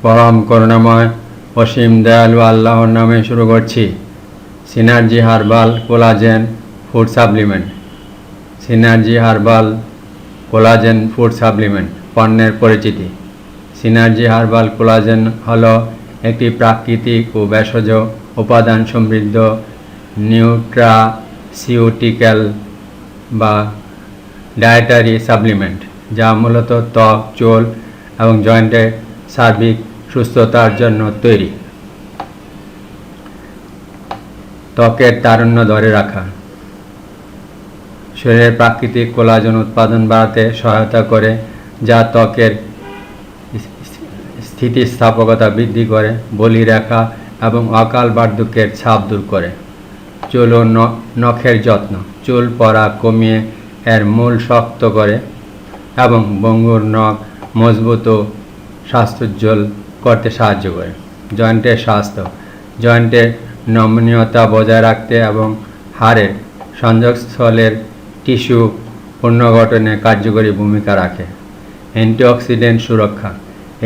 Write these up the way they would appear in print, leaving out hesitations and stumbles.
পরম করুণাময় অসীম দয়ালু আল্লাহর নামে শুরু করছি। Synergy herbal collagen food supplement. Synergy herbal collagen food supplement পণ্যের পরিচিতি। সিনার্জি হার্বাল কোলাজেন হলো একটি প্রাকৃতিক ও ভেষজ উপাদান সমৃদ্ধ নিউট্রাসিউটিক্যাল বা ডায়েটারি সাপ্লিমেন্ট, যা মূলত ত্বক, চুল এবং জয়েন্টের সার্বিক সুস্থতার জন্য তৈরি। ত্বকের তারুণ্য ধরে রাখা, শরীরের প্রাকৃতিক কোলাজেন উৎপাদন বাড়াতে সহায়তা করে, যা ত্বকের স্থিতিস্থাপকতা বৃদ্ধি করে, বলিরেখা এবং অকাল বার্ধক্যের ছাপ দূর করে। চুল ও নখের যত্ন, চুল পড়া কমিয়ে এর মূল শক্ত করে এবং ভঙ্গুর নখ মজবুত ও স্বাস্থ্যোজ্জ্বল করতে সাহায্য করে। জয়েন্টের স্বাস্থ্য, জয়েন্টের নমনীয়তা বজায় রাখতে এবং হাড়ের সংযোগস্থলের টিস্যু পুনর্গঠনে কার্যকরী ভূমিকা রাখে। অ্যান্টিঅক্সিডেন্ট সুরক্ষা,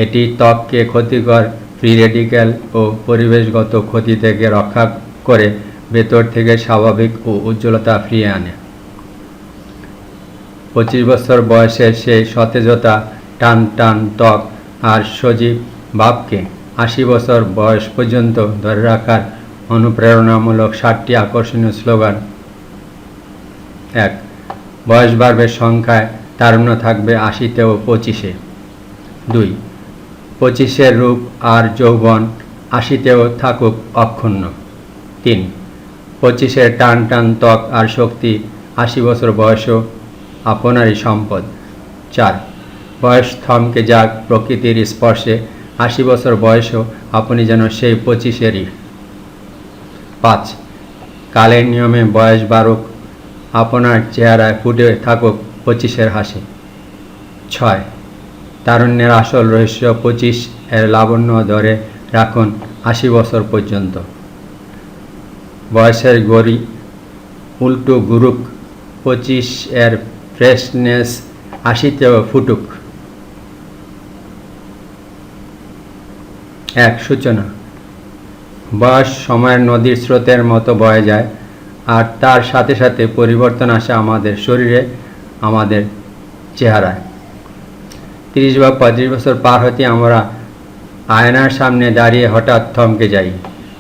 এটি ত্বককে ক্ষতিকর ফ্রি রেডিক্যাল ও পরিবেশগত ক্ষতি থেকে রক্ষা করে ভেতর থেকে স্বাভাবিক ও উজ্জ্বলতা ফিরিয়ে আনে। 25 বছর বয়সের সেই সতেজতা, টান টান ত্বক আর সজীব ভাবকে 80 বছর বয়স পর্যন্ত ধরে রাখার অনুপ্রেরণামূলক 7টি আকর্ষণীয় স্লোগান। 1. বয়স বাড়বে সংখ্যায়, তারুণ্য থাকবে 80-তে ও 25-এ। 2. 25-এর রূপ আর যৌবন 80-তেও থাকুক অক্ষুণ্ণ। 3. 25-এর টান টান ত্বক আর শক্তি 80 বছর বয়সও আপনারই সম্পদ। 4. বয়স থমকে যাক প্রকৃতির স্পর্শে, 80 বছর বয়সেও আপনি যেন সেই 25-এরই। 5. কালের নিয়মে বয়স বাড়ুক, আপনার চেহারায় ফুটে থাকুক 25-এর হাসি। 6. তারুণ্যের আসল রহস্য 25-এর লাবণ্য ধরে রাখুন 80 বছর পর্যন্ত। বয়সের গড়ি উল্টো ঘুরুক, 25-এর ফ্রেশনেস 80-তেও ফুটুক। 1. সূচনা, বয়স সময়ের নদীর স্রোতের মতো বয়ে যায়, আর তার সাথে সাথে পরিবর্তন আসে আমাদের শরীরে, আমাদের চেহারায়। 30 বা 35 বছর পার হতে আমরা আয়নার সামনে দাঁড়িয়ে হঠাৎ থমকে যাই।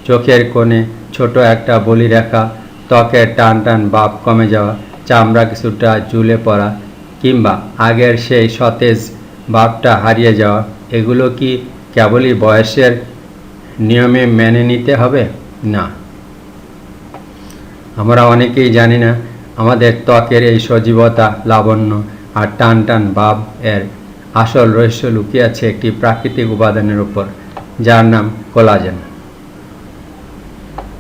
চোখের কোণে ছোট একটা বলিরেখা, ত্বকের টান টান ভাব কমে যাওয়া, চামড়া কিছুটা ঝুলে পড়া কিংবা আগের সেই সতেজ ভাবটা হারিয়ে যাওয়া, এগুলো কি কেবলই বয়সের নিয়মে মেনে নিতে হবে? না, আমরা অনেকেই জানি না আমাদের ত্বকের এই সজীবতা, লাবণ্য আর টান টান ভাব এর আসল রহস্য লুকিয়ে আছে একটি প্রাকৃতিক উপাদানের উপর, যার নাম কোলাজেন।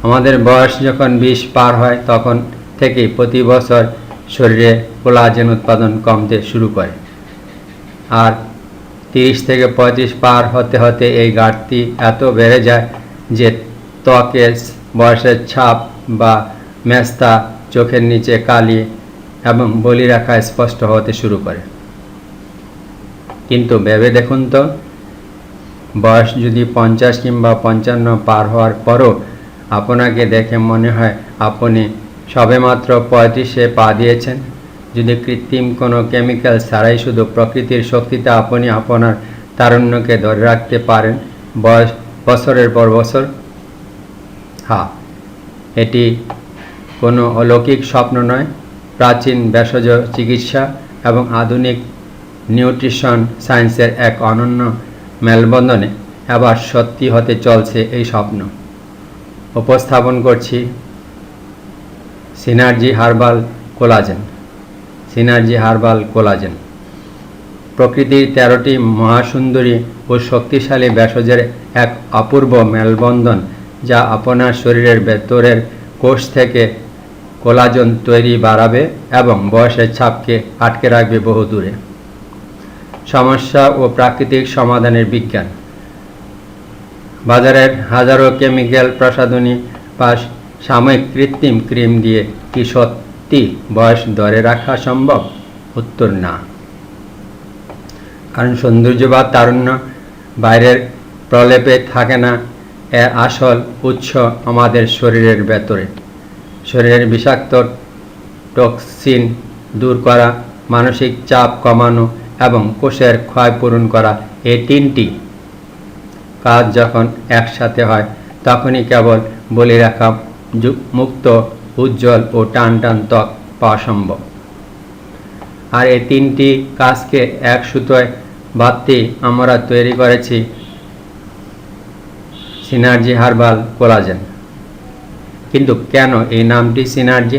আমাদের বয়স যখন 20 পার হয় তখন থেকেই প্রতি বছর শরীরে কোলাজেন উৎপাদন কমতে শুরু করে, আর 30 থেকে 35 পার হতে হতে এই ঘাটতি এত বেড়ে যায় যে ত্বকের বয়সের ছাপ বা মেস্তা, চোখের নিচে কালি এবং বলিরেখা স্পষ্ট হতে শুরু করে। কিন্তু ভেবে দেখুন তো, বয়স যদি 50 কিংবা 55 পার হওয়ার পরও আপনাকে দেখে মনে হয় আপনি সবেমাত্র 35-এ পা দিয়েছেন, যদি কৃত্রিম কোনো কেমিক্যাল ছাড়াই শুধু প্রকৃতির শক্তিতে আপনি আপনার তারুণ্যকে ধরে রাখতে পারেন বছরের পর বছর। হ্যাঁ, এটি কোনো অলৌকিক স্বপ্ন নয়। প্রাচীন ভেষজ চিকিৎসা এবং আধুনিক নিউট্রিশন সায়েন্সের এক অনন্য মেলবন্ধনে এবার সত্যি হতে চলছে এই স্বপ্ন। উপস্থাপন করছি synergy herbal collagen. Synergy herbal collagen প্রকৃতির 13টি মহাসুন্দরী ও শক্তিশালী ভেষজের এক অপূর্ব মেলবন্ধন, যা আপনার শরীরের ভেতরের কোষ থেকে কোলাজেন তৈরি বাড়াবে এবং বয়সের ছাপকে আটকে রাখবে বহু দূরে। সমস্যা ও প্রাকৃতিক সমাধানের বিজ্ঞান। বাজারের হাজারো কেমিক্যাল প্রসাধনী বা সাময়িক কৃত্রিম ক্রিম দিয়ে কি সত্যি বয়স ধরে রাখা সম্ভব? উত্তর না, কারণ সৌন্দর্য বা তারুণ্য বাইরের প্রলেপে থাকে না, এর আসল উৎস আমাদের শরীরের ভেতরে। শরীরের বিষাক্ত টক্সিন দূর করা, মানসিক চাপ কমানো এবং কোষের ক্ষয় পূরণ করা, এই তিনটি কাজ যখন একসাথে হয় তখনই কেবল বলিরেখা মুক্ত, উজ্জ্বল ও টান টান ত্বক পাওয়া সম্ভব। আর এই তিনটি কাজকে এক সুতোয় বাঁধতে আমরা তৈরি করেছি সিনার্জি হার্বাল কোলাজেন। কিন্তু কেন এই নামটি সিনার্জি?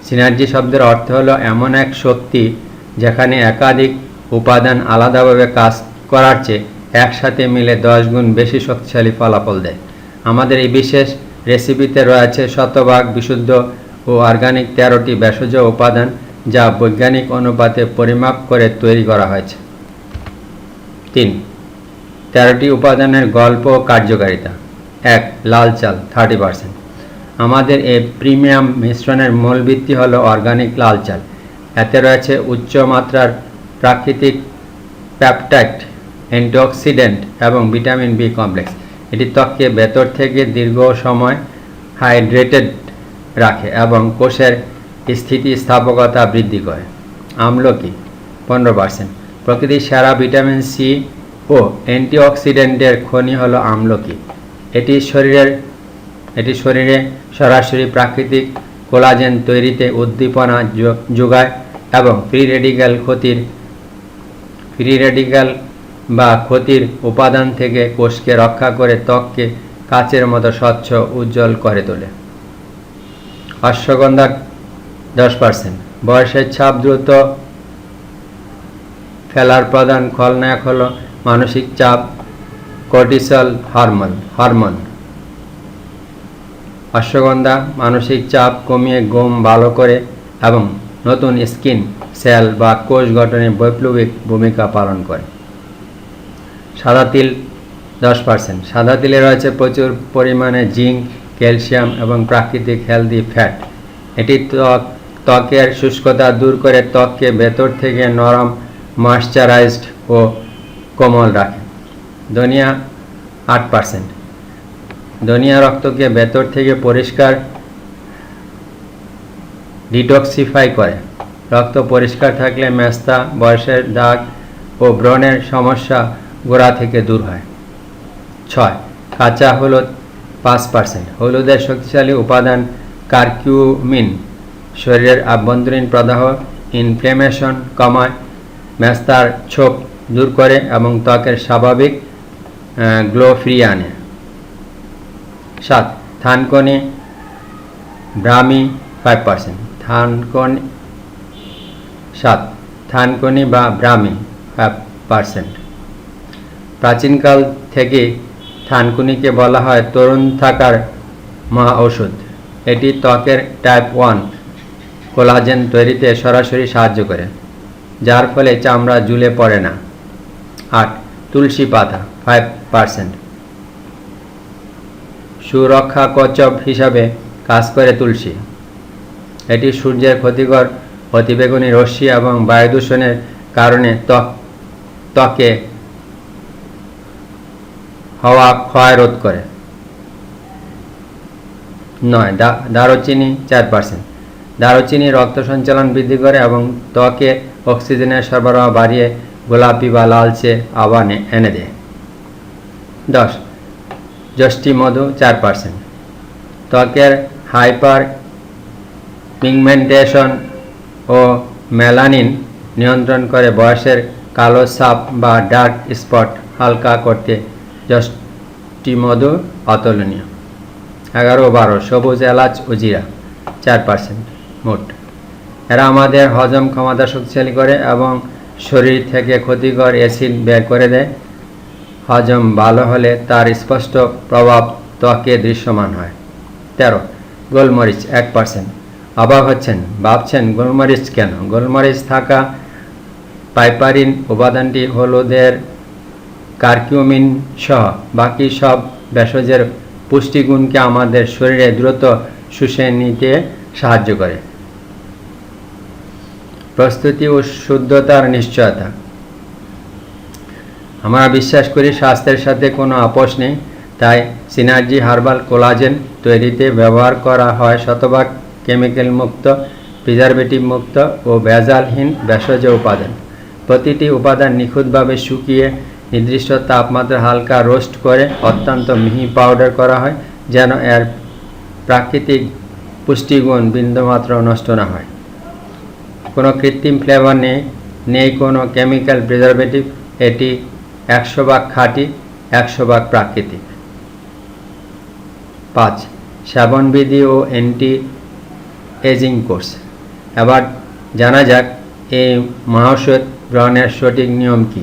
সিনার্জি শব্দের অর্থ হলো এমন এক শক্তি যেখানে একাধিক উপাদান আলাদাভাবে কাজ করার চেয়ে একসাথে মিলে 10 গুণ বেশি শক্তিশালী ফলাফল দেয়। আমাদের এই বিশেষ রেসিপিতে রয়েছে শতভাগ বিশুদ্ধ ও অর্গানিক 13টি ভেষজ উপাদান, যা বৈজ্ঞানিক অনুপাতে পরিমাপ করে তৈরি করা হয়েছে। 3. 13টি উপাদানের গল্প ও কার্যকারিতা। 1. লাল চাল 30%। আমাদের এই প্রিমিয়াম মিশ্রণের মূল ভিত্তি হলো অর্গানিক লাল চাল। এতে রয়েছে উচ্চ মাত্রার প্রাকৃতিক পেপটাইড, অ্যান্টিঅক্সিডেন্ট এবং ভিটামিন বি কমপ্লেক্স। এটি ত্বককে ভেতর থেকে দীর্ঘ সময় হাইড্রেটেড রাখে এবং কোষের স্থিতিস্থাপকতা বৃদ্ধি করে। আমলকি 15%। প্রকৃতির সেরা ভিটামিন সি ও অ্যান্টিঅক্সিডেন্টের খনি হলো আমলকি। এটি শরীরে সরাসরি প্রাকৃতিক কোলাজেন তৈরিতে উদ্দীপনা যোগায় এবং ফ্রি রেডিক্যাল বা ক্ষতির উপাদান থেকে কোষকে রক্ষা করে ত্বককে কাচের মতো স্বচ্ছ উজ্জ্বল করে তোলে। অশ্বগন্ধা 10%। বয়সের ছাপ দ্রুত ফেলার প্রধান খলনায়ক হলো মানসিক চাপ, কর্টিসল হরমোন। অশ্বগন্ধা মানসিক চাপ কমিয়ে ঘুম ভালো করে এবং নতুন স্কিন সেল বা কোষ গঠনে বৈপ্লবিক ভূমিকা পালন করে। সাদা তিল 10%। সাদা তিলে রয়েছে প্রচুর পরিমাণে জিঙ্ক, ক্যালসিয়াম এবং প্রাকৃতিক হেলদি ফ্যাট। এটি ত্বকের শুষ্কতা দূর করে ত্বককে ভেতর থেকে নরম, ময়েশ্চারাইজড ও কোমল রাখে। ধনিয়া 8%। ধনিয়া রক্তকে ভেতর থেকে পরিষ্কার ডিটক্সিফাই করে। রক্ত পরিষ্কার থাকলে মেস্তা, বয়সের দাগ ও ব্রণের সমস্যা গোড়া থেকে দূর হয়। 6. কাঁচা হলুদ 5%। হলুদের শক্তিশালী উপাদান কারকিউমিন শরীরের আভ্যন্তরীণ প্রদাহ, ইনফ্লেমেশন কমায়, মেস্তার ছোপ দূর করে এবং ত্বকের স্বাভাবিক গ্লো ফিরিয়ে আনে। 7. থানকুনি ব্রাহ্মী 5%। থানকুনি বা ব্রাহ্মী 5%। প্রাচীনকাল থেকে থানকুনিকে বলা হয় তরুণ থাকার মহা ঔষধ। এটি ত্বকের টাইপ 1 কোলাজেন তৈরিতে সরাসরি সাহায্য করে, যার ফলে চামড়া ঝুলে পড়ে না। 8. তুলসী পাতা 5%। সুরক্ষা কবচ হিসাবে কাজ করে তুলসী। এটি সূর্যের ক্ষতিকর অতিবেগুনি রশ্মি এবং বায়ু দূষণের কারণে ত্বকে হওয়া ক্ষয় রোধ করে। 9. দারুচিনি 4%। দারুচিনি রক্ত সঞ্চালন বৃদ্ধি করে এবং ত্বকে অক্সিজেনের সরবরাহ বাড়িয়ে গোলাপি বা লালচে আভা এনে দেয়। 10. যষ্টি মধু 4%। ত্বকের হাইপার পিগমেন্টেশন ও মেলানিন নিয়ন্ত্রণ করে। বয়সের কালো ছাপ বা ডার্ক স্পট হালকা করতে যষ্টি মধু অতুলনীয়। 11 ও 12. সবুজ এলাচ ও জিরা 4% মোট। এরা আমাদের হজম ক্ষমতা শক্তিশালী করে এবং শরীর থেকে ক্ষতিকর অ্যাসিড বের করে দেয়। হজম ভালো হলে তার স্পষ্ট প্রভাব ত্বকে দৃশ্যমান হয়। 13. গোলমরিচ 1%। অবাক ভাবছেন গোলমরিচ কেন? গোলমরিচ থাকা পাইপারিন উপাদানটি হলুদের কারকিউমিন সহ বাকি সব ভেষজের পুষ্টিগুণকে আমাদের শরীরে দ্রুত শুষে নিতে সাহায্য করে। প্রস্তুতি ও শুদ্ধতার নিশ্চয়তা। আমরা বিশ্বাস করি স্বাস্থ্যের সাথে কোনো আপোষ নেই, তাই সিনার্জি হার্বাল কোলাজেন তৈরিতে ব্যবহার করা হয় শতভাগ কেমিক্যাল মুক্ত, প্রিজারভেটিভ মুক্ত ও ভেজালহীন ভেষজ উপাদান। প্রতিটি উপাদান নিখুঁতভাবে শুকিয়ে নির্দিষ্ট তাপমাত্রা হালকা রোস্ট করে অত্যন্ত মিহি পাউডার করা হয়, যেন এর প্রাকৃতিক পুষ্টিগুণ বিন্দুমাত্র নষ্ট না হয়। কোনো কৃত্রিম ফ্লেভার নেই কোনো কেমিক্যাল প্রিজারভেটিভ। এটি 100% খাঁটি, 100% প্রাকৃতিক। 5. সেবনবিধি ও অ্যান্টি এজিং কোর্স। এবার জানা যাক এই মহাঔষধ গ্রহণের সঠিক নিয়ম কী।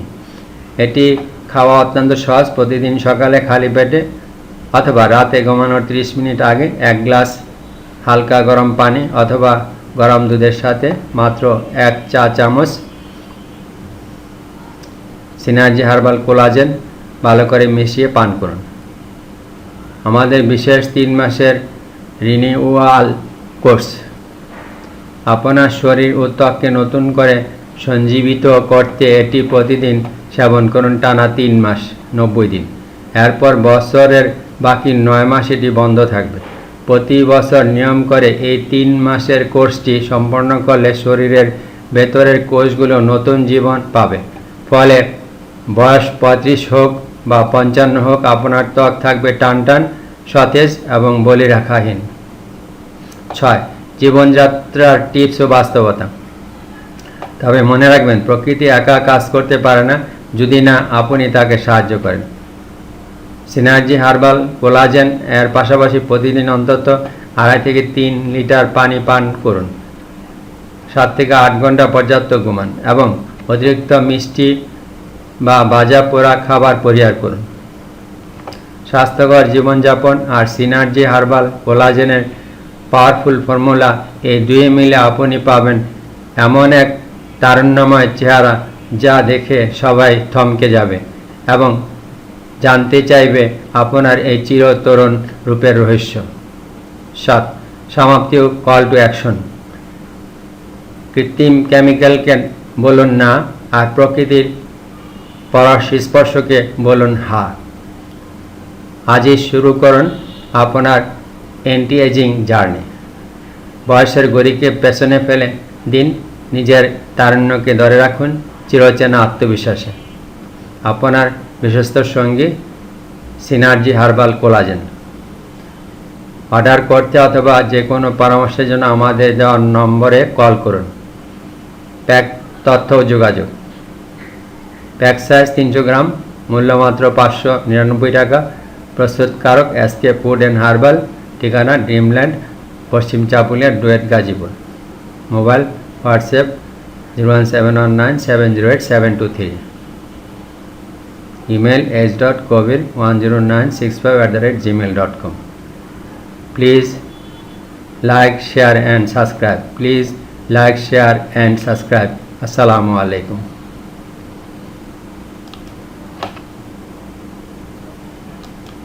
এটি খাওয়া অত্যন্ত সহজ। প্রতিদিন সকালে খালি পেটে অথবা রাতে ঘুমানোর 30 মিনিট আগে 1 গ্লাস হালকা গরম পানি অথবা গরম দুধের সাথে মাত্র 1 চা চামচ সিনার্জি হার্বাল কোলাজেন ভালো করে মিশিয়ে পান করুন। আমাদের বিশেষ 3 মাসের রিনিউয়াল কোর্স। আপনার শরীর ও ত্বককে নতুন করে সঞ্জীবিত করতে এটি প্রতিদিন সেবন করুন টানা 3 মাস 90 দিন। এরপর বছরের বাকি 9 মাস এটি বন্ধ থাকবে। প্রতি বছর নিয়ম করে এই 3 মাসের কোর্সটি সম্পন্ন করলে শরীরের ভেতরের কোষগুলো নতুন জীবন পাবে। ফলে বয়স 35 হোক বা 55 হোক, আপনার ত্বক থাকবে টানটান, সতেজ এবং বলিরেখাহীন। 6. জীবনযাত্রার টিপস ও বাস্তবতা। তবে মনে রাখবেন, প্রকৃতি একা কাজ করতে পারে না যদি না আপনি তাকে সাহায্য করেন। সিনার্জি হার্বাল কোলাজেন এর পাশাপাশি প্রতিদিন অন্তত 2.5 থেকে 3 লিটার পানি পান করুন। 7 থেকে 8 ঘন্টা পর্যাপ্ত ঘুমান এবং অতিরিক্ত মিষ্টি বা ভাজা পোড়া খাবার পরিহার করুন। স্বাস্থ্যকর জীবনযাপন আর সিনার্জি হার্বাল কোলাজেনের পাওয়ারফুল ফর্মুলা, এই দুয়ে মিলে আপনি পাবেন এমন এক তারুণ্যময় চেহারা যা দেখে সবাই থমকে যাবে এবং জানতে চাইবে আপনার এই চিরতরুণ রূপের রহস্য। 7. সমাপ্তি ও কল টু অ্যাকশন। কৃত্রিম কেমিক্যালকে বলুন না, আর প্রকৃতির পরশ স্পর্শকে বলুন হা। আজই শুরু করুন আপনার অ্যান্টি এজিং জার্নি। বয়সের গড়িকে পেছনে ফেলে দিন, নিজের তারুণ্যকে ধরে রাখুন চিরচেনা আত্মবিশ্বাসে। আপনার বিশ্বস্ত সঙ্গী সিনার্জি হার্বাল কোলাজেন। অর্ডার করতে অথবা যে কোনো পরামর্শের জন্য আমাদের দেওয়া নম্বরে কল করুন। প্যাক তথ্য ও যোগাযোগ। প্যাক সাইজ 300 গ্রাম, মূল্য মাত্র 599 টাকা। প্রস্তুতকারক এসকে ফুড অ্যান্ড হার্বাল, ঠিকানা ড্রিমল্যান্ড, পশ্চিম Chapulia, DUET, Gazipur. Mobile WhatsApp 01719708723। Email h.kobir10965@gmail.com. Please like, share and subscribe. Please like, share and subscribe. Assalamu alaikum.